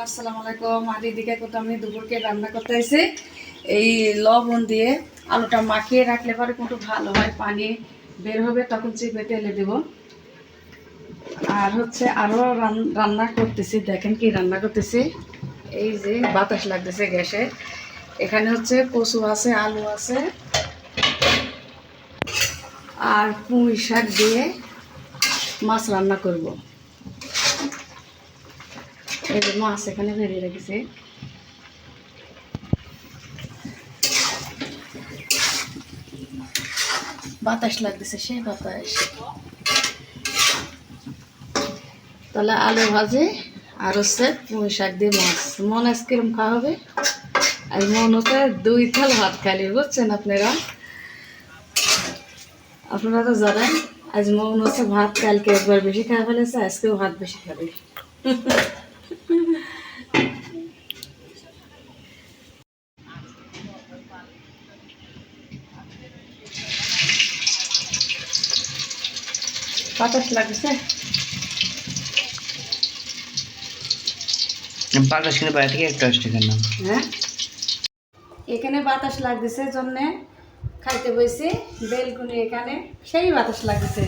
আসসালামু আলাইকুম। আর এদিকে আমি দুপুরকে রান্না করতে এসে এই লবণ দিয়ে আলুটা মাখিয়ে রাখলে পরে কিন্তু ভালো হয়, পানি বের হবে তখন চিপে তেলে দেব। আর হচ্ছে আরও রান্না করতেছি, দেখেন কি রান্না করতেছি। এই যে বাতাস লাগতেছে গ্যাসে, এখানে হচ্ছে কচু আছে, আলু আছে আর পুঁই শাক দিয়ে মাছ রান্না করব। এই যে মাছ এখানে ভেজে রেখেছি। বাতাস লাগতেছে, সেই বাতাস। তাহলে আলু ভাজি আর হচ্ছে পুঁই শাক দিয়ে মাছ। মন আজ কিরম খাওয়া হবে? আর মন হচ্ছে 2 থাল ভাত খাইলে, বুঝছেন আপনারা? আপনারা তো জানেন আজ মন হচ্ছে ভাত, কালকে একবার বেশি খাওয়া ফেলেছে, আজকেও ভাত বেশি খাবে। বাতাস লাগছে, বাতাস কিন্তু বাইরে থেকে একটু আসছে কেন? হ্যাঁ এখানে বাতাস লাগতেছে জন্যে খাইতে বসে বেলকুনি, এখানে সেই বাতাস লাগতেছে।